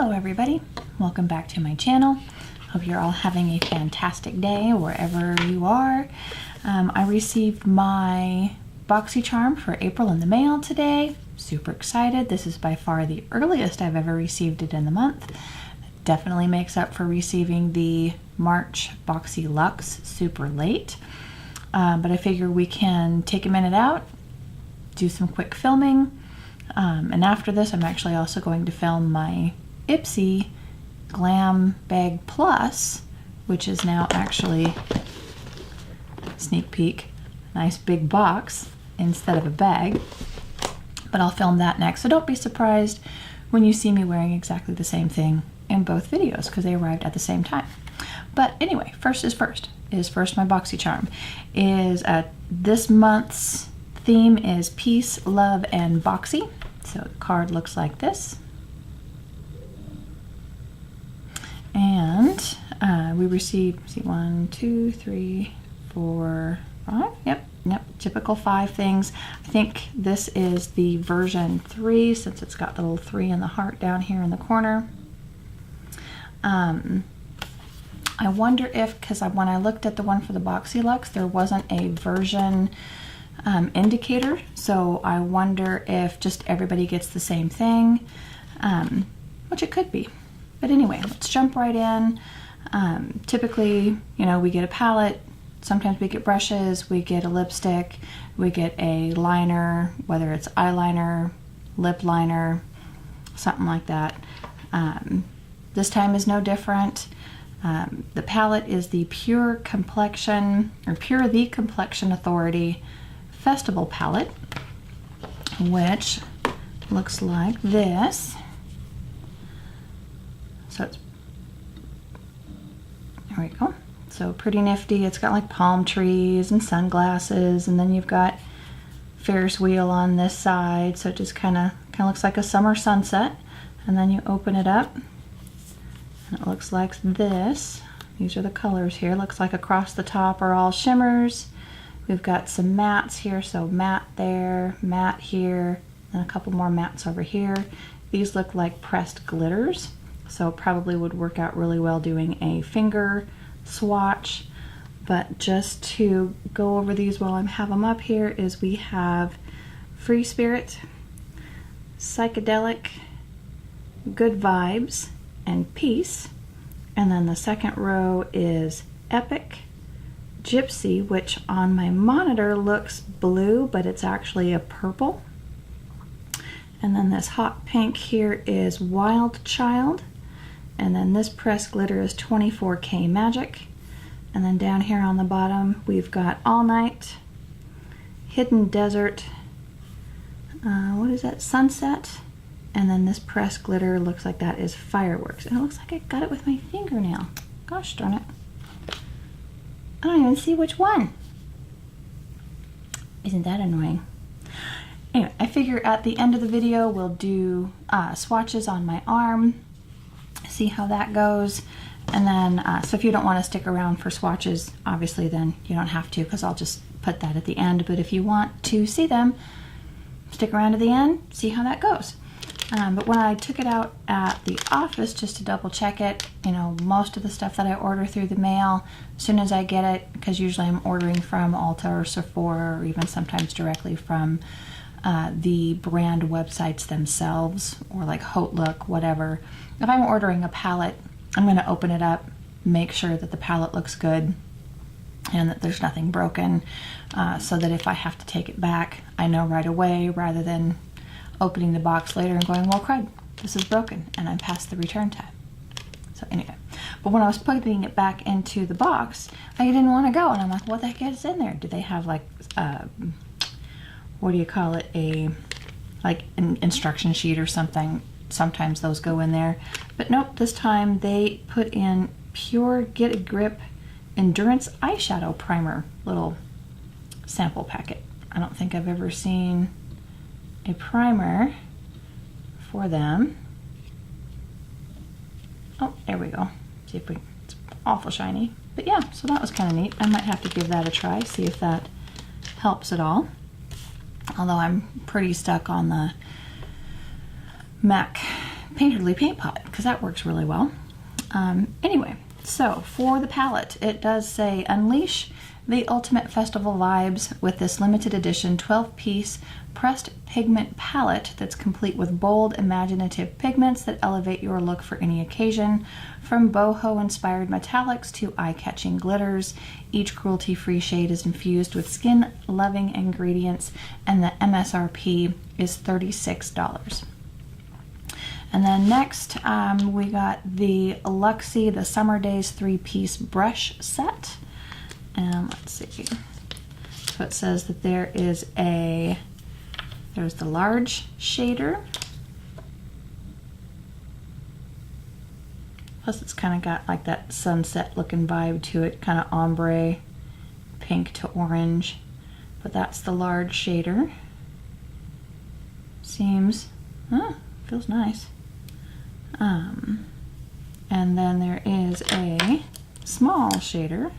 Hello everybody, welcome back to my channel. Hope you're all having a fantastic day wherever you are. I received my Boxycharm for April in the mail today. Super excited. This is by far the earliest I've ever received it in the month. Definitely makes up for receiving the March Boxy Luxe super late. But I figure we can take a minute out, do some quick filming. And after this, I'm actually also going to film my Ipsy Glam Bag Plus, which is now actually, sneak peek, nice big box instead of a bag. But I'll film that next, so don't be surprised when you see me wearing exactly the same thing in both videos because they arrived at the same time. But anyway, first is first my Boxycharm. This month's theme is peace, love, and boxy. So the card looks like this. And we received, see, 1, 2, 3, 4, 5. Yep, typical 5 things. I think this is the version 3 since it's got the little 3 in the heart down here in the corner. I wonder if, because when I looked at the one for the Boxy Luxe, there wasn't a version indicator, so I wonder if just everybody gets the same thing, which it could be. But anyway, let's jump right in. Typically, you know, we get a palette, sometimes we get brushes, we get a lipstick, we get a liner, whether it's eyeliner, lip liner, something like that. This time is no different. The palette is the Pure Complexion, or Pure the Complexion Authority Festival palette, which looks like this. So it's, there we go. So pretty nifty. It's got like palm trees and sunglasses, and then you've got Ferris wheel on this side. So it just kind of looks like a summer sunset. And then you open it up, and it looks like this. These are the colors here. Looks like across the top are all shimmers. We've got some mattes here, so matte there, matte here, and a couple more mattes over here. These look like pressed glitters, so probably would work out really well doing a finger swatch. But just to go over these while I have them up here is we have Free Spirit, Psychedelic, Good Vibes, and Peace. And then the second row is Epic, Gypsy, which on my monitor looks blue, but it's actually a purple. And then this hot pink here is Wild Child. And then this pressed glitter is 24K Magic. And then down here on the bottom, we've got All Night, Hidden Desert, what is that, Sunset. And then this pressed glitter looks like that is Fireworks. And it looks like I got it with my fingernail. Gosh darn it. I don't even see which one. Isn't that annoying? Anyway, I figure at the end of the video we'll do swatches on my arm, see how that goes. And then, so if you don't want to stick around for swatches, obviously then you don't have to, because I'll just put that at the end. But if you want to see them, stick around to the end, see how that goes. But when I took it out at the office just to double check it, you know, most of the stuff that I order through the mail, as soon as I get it, because usually I'm ordering from Ulta or Sephora, or even sometimes directly from the brand websites themselves, or like Haute Look, whatever. If I'm ordering a palette, I'm going to open it up, make sure that the palette looks good and that there's nothing broken, so that if I have to take it back, I know right away, rather than opening the box later and going, well, crud, this is broken, and I'm past the return time. So anyway, but when I was putting it back into the box, I didn't want to go, and I'm like, what the heck is in there? Do they have like, what do you call it, like an instruction sheet or something? Sometimes those go in there, but nope, this time they put in Pure Get a Grip Endurance Eyeshadow Primer little sample packet. I don't think I've ever seen a primer for them. Oh, there we go. See if it's awful shiny. But yeah, so that was kind of neat. I might have to give that a try, see if that helps at all. Although I'm pretty stuck on the MAC painterly paint pot, because that works really well. Anyway, so for the palette, it does say unleash the ultimate festival vibes with this limited edition 12-piece pressed pigment palette that's complete with bold, imaginative pigments that elevate your look for any occasion. From boho-inspired metallics to eye-catching glitters, each cruelty-free shade is infused with skin-loving ingredients, and the MSRP is $36. And then next, we got the Luxie, the Summer Daze 3-piece brush set. And let's see. So it says that there's the large shader. Plus it's kind of got like that sunset looking vibe to it, kind of ombre, pink to orange. But that's the large shader. Seems, feels nice. And then there is a small shader,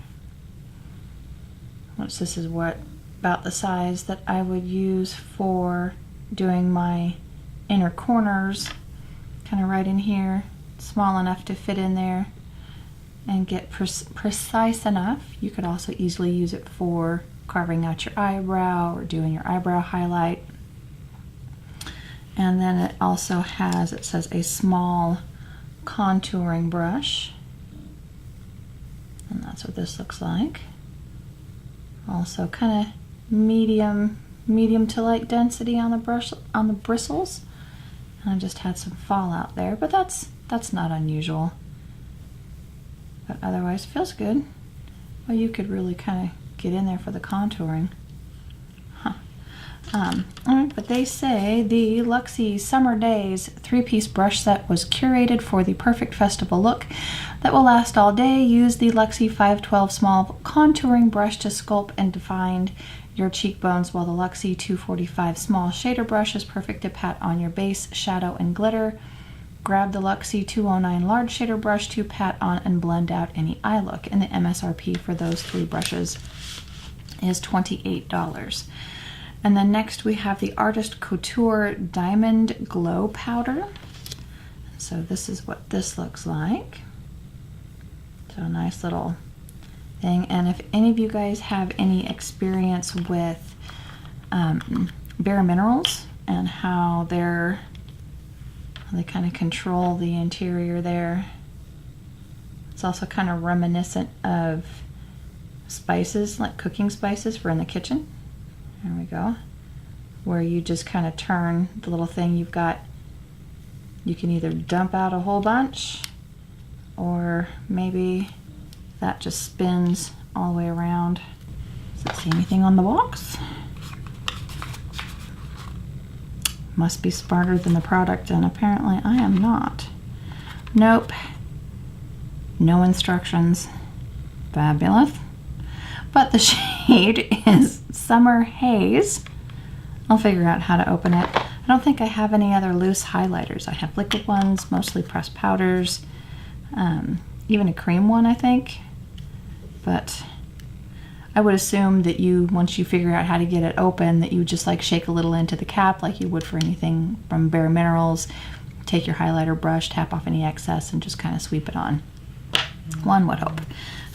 which this is about the size that I would use for doing my inner corners, kind of right in here, small enough to fit in there and get precise enough. You could also easily use it for carving out your eyebrow or doing your eyebrow highlight. And then it also has, it says, a small contouring brush, and that's what this looks like. Also kind of medium to light density on the brush, on the bristles. And I just had some fallout there, but that's not unusual. But otherwise feels good. Well, you could really kind of get in there for the contouring. Alright, but they say the Luxie Summer Daze 3-piece brush set was curated for the perfect festival look that will last all day. Use the Luxie 512 small contouring brush to sculpt and define your cheekbones, while the Luxie 245 small shader brush is perfect to pat on your base, shadow, and glitter. Grab the Luxie 209 large shader brush to pat on and blend out any eye look. And the MSRP for those 3 brushes is $28. And then next we have the Artist Couture Diamond Glow Powder. So this is what this looks like. So a nice little thing. And if any of you guys have any experience with Bare Minerals and how they kind of control the interior there. It's also kind of reminiscent of spices, like cooking spices for in the kitchen. There we go. Where you just kind of turn the little thing you've got. You can either dump out a whole bunch, or maybe that just spins all the way around. Does it say anything on the box? Must be smarter than the product, and apparently I am not. Nope. No instructions. Fabulous. But the shade is Summer Haze. I'll figure out how to open it. I don't think I have any other loose highlighters. I have liquid ones, mostly pressed powders, even a cream one, I think. But I would assume that once you figure out how to get it open, that you just like shake a little into the cap like you would for anything from Bare Minerals. Take your highlighter brush, tap off any excess, and just kind of sweep it on. One would hope.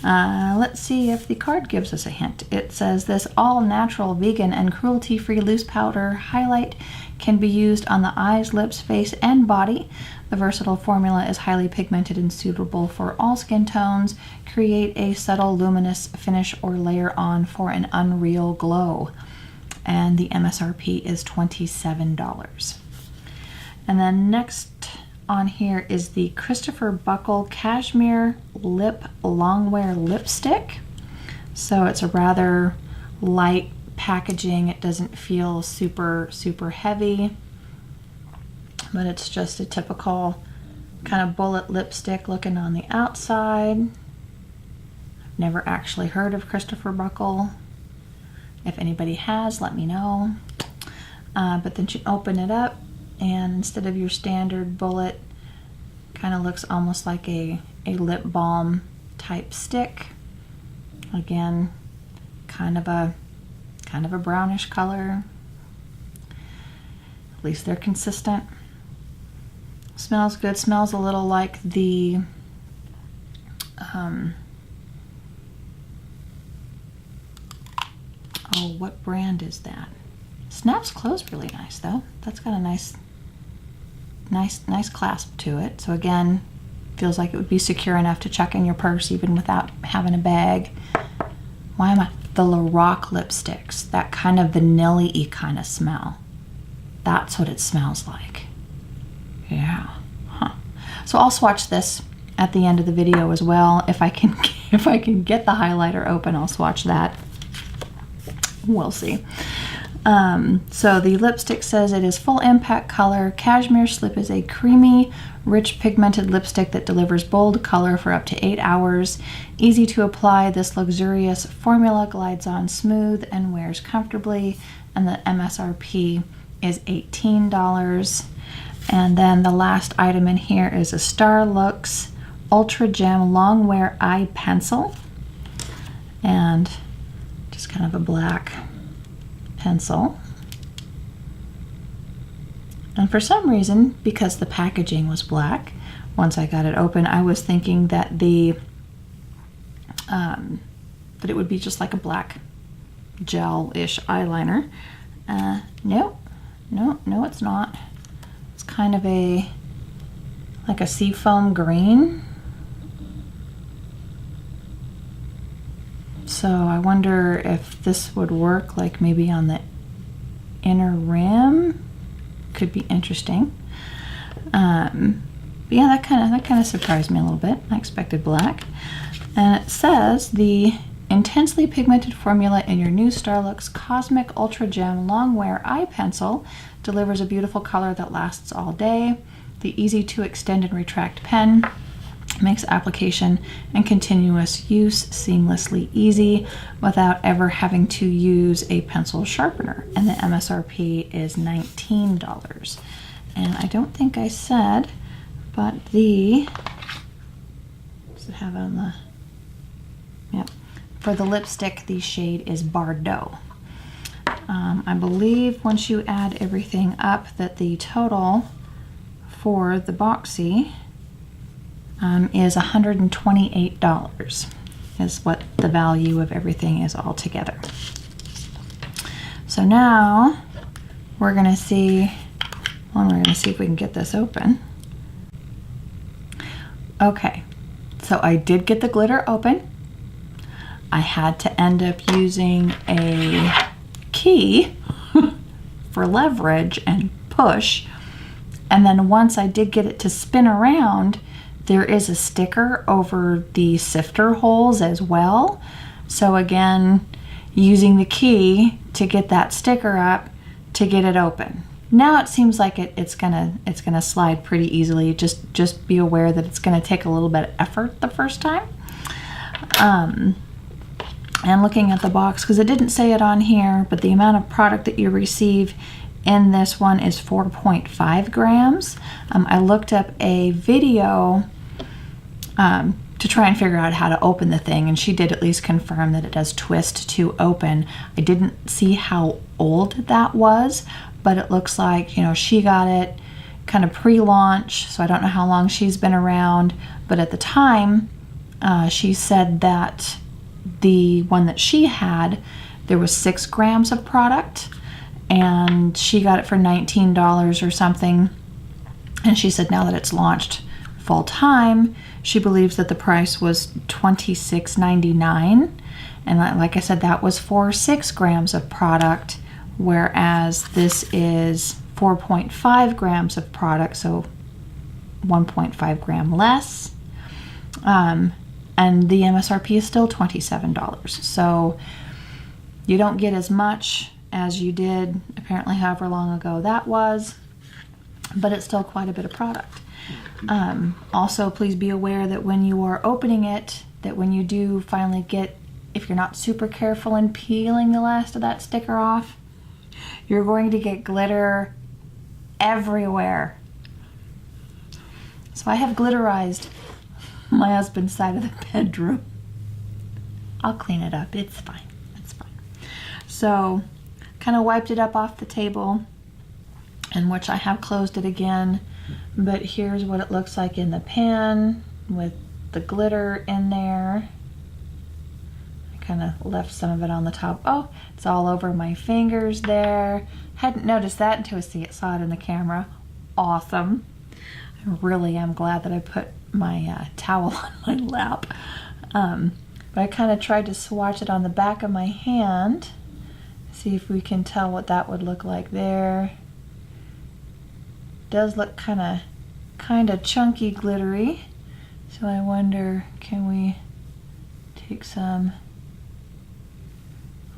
Let's see if the card gives us a hint. It says this all-natural, vegan, and cruelty-free loose powder highlight can be used on the eyes, lips, face, and body. The versatile formula is highly pigmented and suitable for all skin tones. Create a subtle, luminous finish or layer on for an unreal glow. And the MSRP is $27. And then next on here is the Christopher Buckle Cashmere Lip Longwear Lipstick. So it's a rather light packaging. It doesn't feel super heavy, but it's just a typical kind of bullet lipstick looking on the outside. I've never actually heard of Christopher Buckle. If anybody has, let me know. But then you open it up, and instead of your standard bullet, kind of looks almost like a lip balm type stick. Again, kind of a brownish color. At least they're consistent. Smells good. Smells a little like the oh, what brand is that? Snaps closed really nice though. That's got a nice clasp to it. So again, feels like it would be secure enough to chuck in your purse even without having a bag. Why am I? The Lorac lipsticks, that kind of vanilla-y kind of smell. That's what it smells like. Yeah. Huh. So I'll swatch this at the end of the video as well. If I can get the highlighter open, I'll swatch that. We'll see. So the lipstick says it is full impact color. Cashmere Slip is a creamy, rich pigmented lipstick that delivers bold color for up to 8 hours. Easy to apply, this luxurious formula glides on smooth and wears comfortably, and the MSRP is $18. And then the last item in here is a Starlux Ultra Gem Long Wear Eye Pencil, and just kind of a black pencil. And for some reason, because the packaging was black, once I got it open, I was thinking that that it would be just like a black gel-ish eyeliner. No, it's not. It's kind of like a seafoam green. So I wonder if this would work like maybe on the inner rim. Could be interesting. But yeah, that kind of surprised me a little bit. I expected black. And it says the intensely pigmented formula in your new Starlux Cosmic Ultra Gem Long Wear Eye Pencil delivers a beautiful color that lasts all day. The easy to extend and retract pen makes application and continuous use seamlessly easy without ever having to use a pencil sharpener. And the MSRP is $19. And I don't think I said, but does it have it on the, yep. For the lipstick, the shade is Bordeaux. I believe once you add everything up that the total for the Boxy is $128 is what the value of everything is all together. So now we're going to see if we can get this open. Okay, so I did get the glitter open. I had to end up using a key for leverage and push. And then once I did get it to spin around, there is a sticker over the sifter holes as well. So again, using the key to get that sticker up to get it open. Now it seems like it's gonna slide pretty easily. Just be aware that it's gonna take a little bit of effort the first time. And looking at the box, because it didn't say it on here, but the amount of product that you receive in this one is 4.5 grams. I looked up a video to try and figure out how to open the thing, and she did at least confirm that it does twist to open. I didn't see how old that was, but it looks like, you know, she got it kind of pre-launch, so I don't know how long she's been around, but at the time she said that the one that she had, there was 6 grams of product, and she got it for $19 or something. And she said now that it's launched full time, she believes that the price was $26.99. And like I said, that was for 6 grams of product, whereas this is 4.5 grams of product, so 1.5 gram less. And the MSRP is still $27. So you don't get as much as you did apparently however long ago that was, but it's still quite a bit of product. Also, please be aware that when you are opening it, that when you do finally get, if you're not super careful in peeling the last of that sticker off, you're going to get glitter everywhere. So I have glitterized my husband's side of the bedroom. I'll clean it up, it's fine, it's fine. So kind of wiped it up off the table, and which I have closed it again but here's what it looks like in the pan with the glitter in there. I kind of left some of it on the top. Oh, it's all over my fingers there. Hadn't noticed that until I saw it in the camera. Awesome. I really am glad that I put my towel on my lap. But I kind of tried to swatch it on the back of my hand. See if we can tell what that would look like there. Does look kind of chunky glittery. So I wonder, can we take some?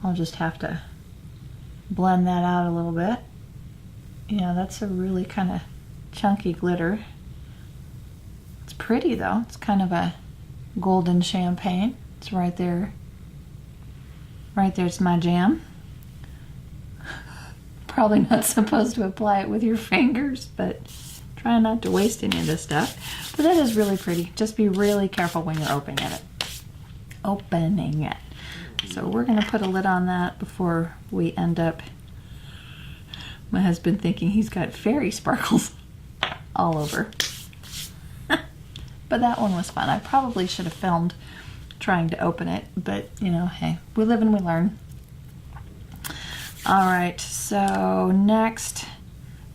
I'll just have to blend that out a little bit. Yeah, that's a really kind of chunky glitter. It's pretty though. It's kind of a golden champagne. It's right there. Right there's my jam. Probably not supposed to apply it with your fingers, but try not to waste any of this stuff. But that is really pretty. Just be really careful when you're opening it. So we're gonna put a lid on that before we end up my husband thinking he's got fairy sparkles all over. But that one was fun. I probably should have filmed trying to open it, but you know, hey, we live and we learn. All right, so next,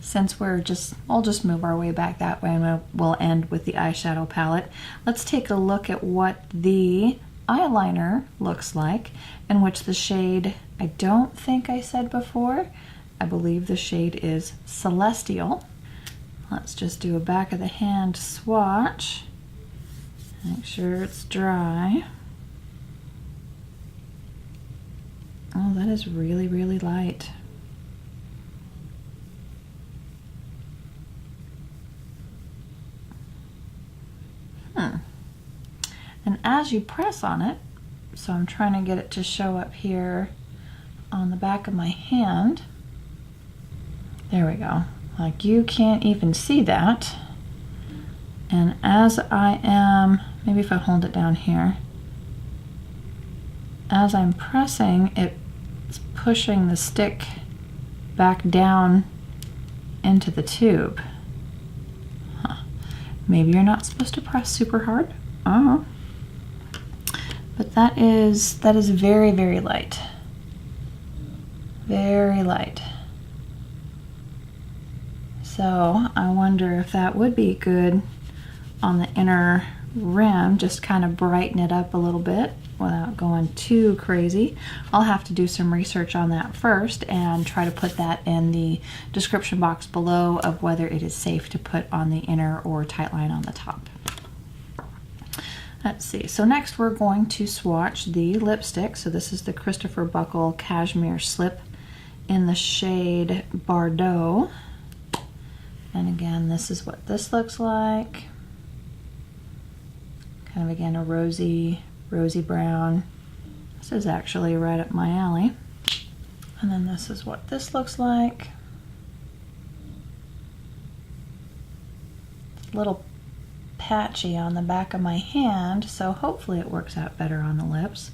since I'll just move our way back that way and we'll end with the eyeshadow palette. Let's take a look at what the eyeliner looks like, in which the shade, I don't think I said before, I believe the shade is Celestial. Let's just do a back of the hand swatch. Make sure it's dry. Oh, that is really, really light. And as you press on it, so I'm trying to get it to show up here on the back of my hand. There we go. Like you can't even see that. And as I am, maybe if I hold it down here, as I'm pressing, it's pushing the stick back down into the tube. Huh. Maybe you're not supposed to press super hard. Oh. But that is very, very light. Very light. So I wonder if that would be good on the inner rim, just kind of brighten it up a little bit without going too crazy. I'll have to do some research on that first and try to put that in the description box below of whether it is safe to put on the inner or tightline on the top. Let's see, so next we're going to swatch the lipstick. So this is the Christopher Buckle Cashmere Slip in the shade Bordeaux. And again, this is what this looks like. Kind of again a rosy brown. This is actually right up my alley. And then this is what this looks like. It's a little patchy on the back of my hand, so hopefully it works out better on the lips.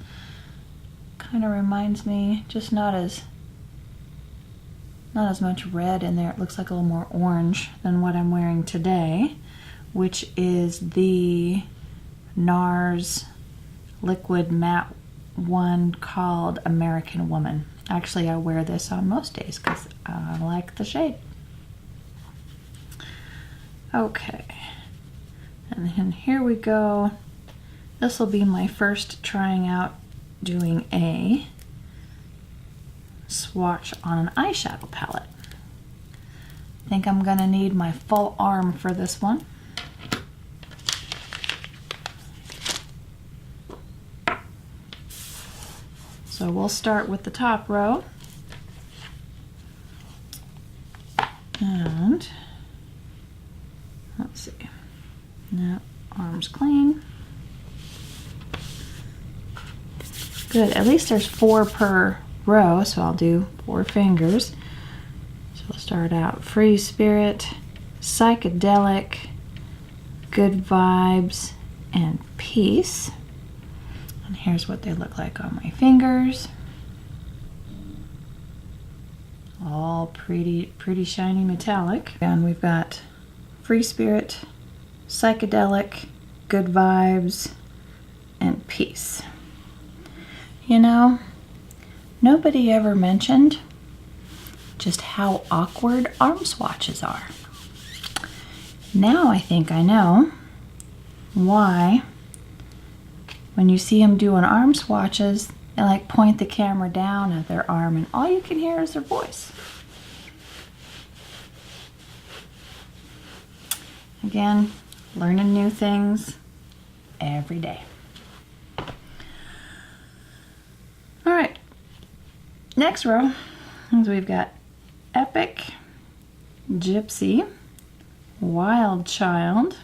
Kind of reminds me, just not as much red in there. It looks like a little more orange than what I'm wearing today, which is the NARS liquid matte one called American Woman. Actually, I wear this on most days because I like the shade. Okay, and then here we go. This will be my first trying out doing a swatch on an eyeshadow palette. I think I'm gonna need my full arm for this one. So we'll start with the top row. And let's see. Now, arms clean. Good, at least there's 4 per row, so I'll do 4 fingers. So we'll start out Free Spirit, Psychedelic, Good Vibes, and Peace. And here's what they look like on my fingers. All pretty shiny metallic. And we've got free spirit, psychedelic, good vibes, and peace. You know, nobody ever mentioned just how awkward arm swatches are. Now I think I know why when you see them doing arm swatches, they like point the camera down at their arm and all you can hear is their voice. Again, learning new things every day. All right, next row is we've got Epic, Gypsy, Wild Child,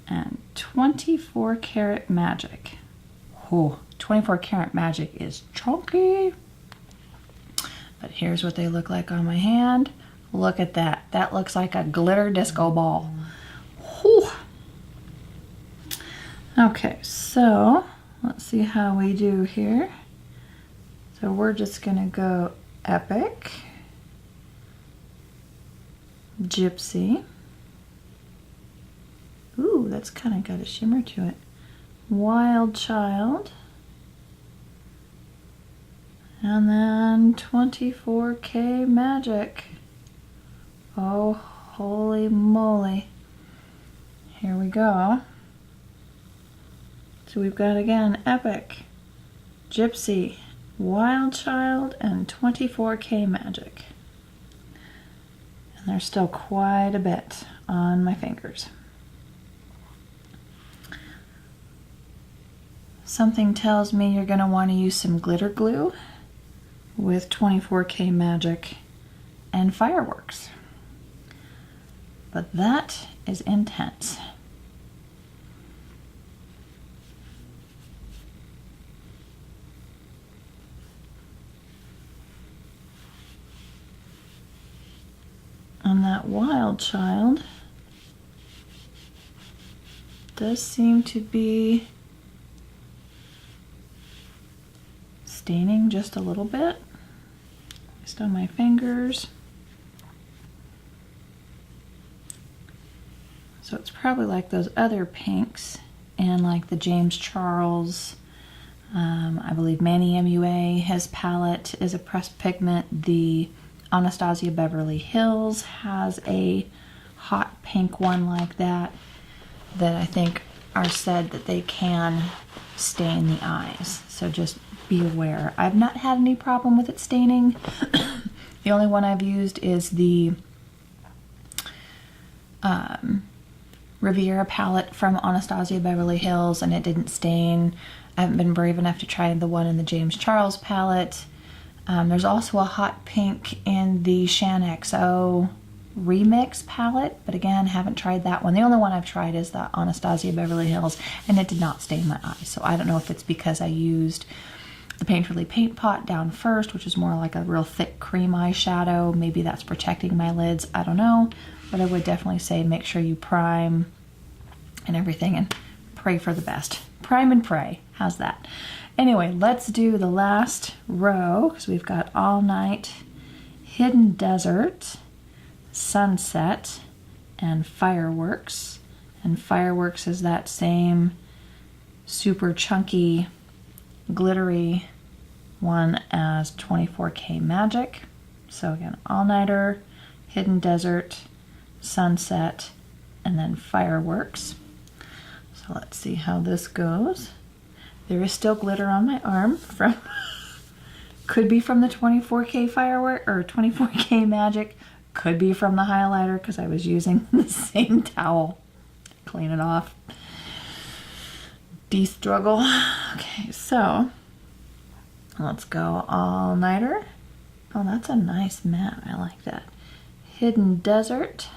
and 24 Karat Magic. Oh, 24 Karat Magic is chunky. But here's what they look like on my hand. Look at that. That looks like a glitter disco ball. Whew. Okay, so let's see how we do here. So we're just gonna go Epic, Gypsy. Ooh, that's kind of got a shimmer to it. Wild Child. And then 24K Magic. Oh, holy moly. Here we go. So we've got again Epic, Gypsy, Wild Child, and 24K Magic. And there's still quite a bit on my fingers. Something tells me you're going to want to use some glitter glue with 24K Magic and fireworks. But that is intense. And that Wild Child does seem to be staining just a little bit, just on my fingers. So it's probably like those other pinks and like the James Charles, I believe Manny MUA, his palette is a pressed pigment. The Anastasia Beverly Hills has a hot pink one like that I think are said that they can stain the eyes. So just be aware. I've not had any problem with it staining. The only one I've used is the Riviera palette from Anastasia Beverly Hills, and it didn't stain. I haven't been brave enough to try the one in the James Charles palette. There's also a hot pink in the Shan XO Remix palette, but again, haven't tried that one. The only one I've tried is the Anastasia Beverly Hills, and it did not stain my eyes. So I don't know if it's because I used the Painterly Paint Pot down first, which is more like a real thick cream eyeshadow. Maybe that's protecting my lids. I don't know, but I would definitely say make sure you prime and everything and pray for the best. Prime and pray. How's that? Anyway, let's do the last row because we've got All Night, Hidden Desert, Sunset, and Fireworks. And Fireworks is that same super chunky, glittery one as 24K Magic. So again, All Nighter, Hidden Desert, Sunset, and then Fireworks. So let's see how this goes. There is still glitter on my arm from could be from the 24K firework or 24K Magic, could be from the highlighter because I was using the same towel. Clean it off. De-struggle. Okay, so let's go All Nighter. Oh, that's a nice matte. I like that. Hidden Desert.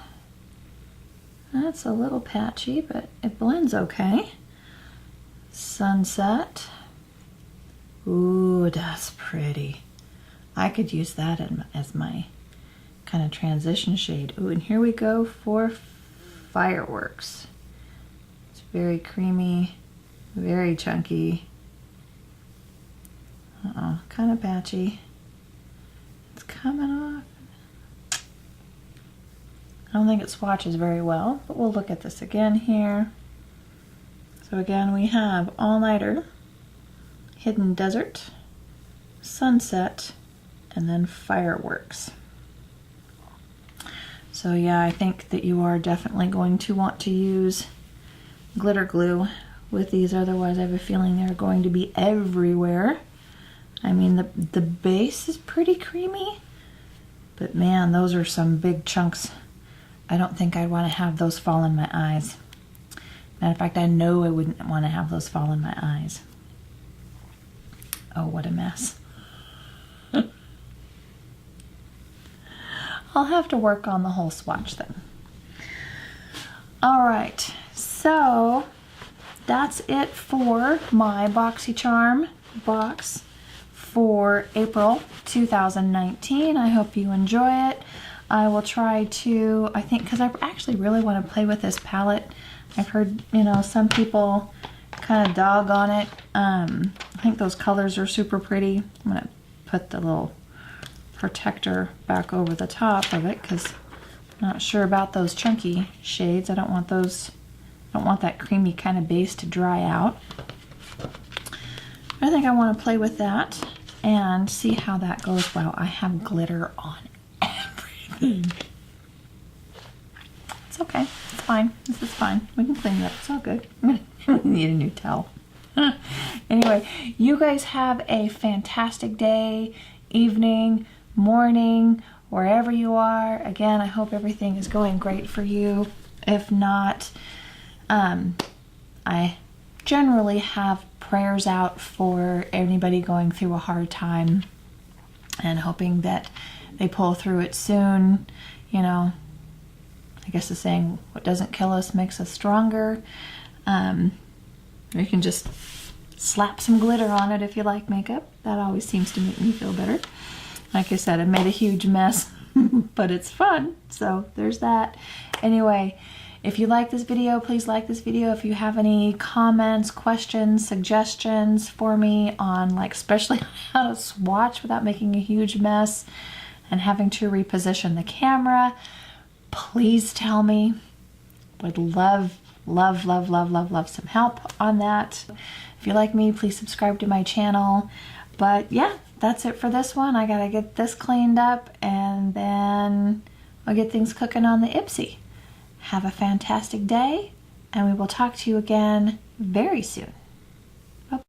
That's a little patchy, but it blends okay. Sunset. Ooh, that's pretty. I could use that as my kind of transition shade. Ooh, and here we go for Fireworks. It's very creamy, very chunky. Uh-oh, kind of patchy. It's coming off. I don't think it swatches very well, but we'll look at this again here. So again, we have All Nighter, Hidden Desert, Sunset, and then Fireworks. So yeah, I think that you are definitely going to want to use glitter glue with these, otherwise I have a feeling they're going to be everywhere. I mean, the base is pretty creamy, but man, those are some big chunks. I don't think I'd want to have those fall in my eyes. Matter of fact, I know I wouldn't want to have those fall in my eyes. Oh, what a mess. I'll have to work on the whole swatch thing. All right, so that's it for my Boxycharm box for April 2019. I hope you enjoy it. I will try to, I think, because I actually really want to play with this palette. I've heard, you know, some people kind of dog on it. I think those colors are super pretty. I'm going to put the little protector back over the top of it because I'm not sure about those chunky shades. I don't want those, I don't want that creamy kind of base to dry out. I think I want to play with that and see how that goes. Wow, I have glitter on everything. It's okay, it's fine, this is fine. We can clean it up, it's all good. I'm gonna need a new towel. Anyway, you guys have a fantastic day, evening, morning, wherever you are. Again, I hope everything is going great for you. If not, I generally have prayers out for anybody going through a hard time and hoping that they pull through it soon. You know, I guess the saying, what doesn't kill us makes us stronger. You can just slap some glitter on it if you like makeup. That always seems to make me feel better. Like I said, I made a huge mess, but it's fun. So there's that. Anyway, if you like this video, please like this video. If you have any comments, questions, suggestions for me on, like, especially how to swatch without making a huge mess and having to reposition the camera, please tell me. Would love some help on that. If you like me, please subscribe to my channel. But yeah, that's it for this one. I gotta get this cleaned up and then I'll get things cooking on the Ipsy. Have a fantastic day, and we will talk to you again very soon.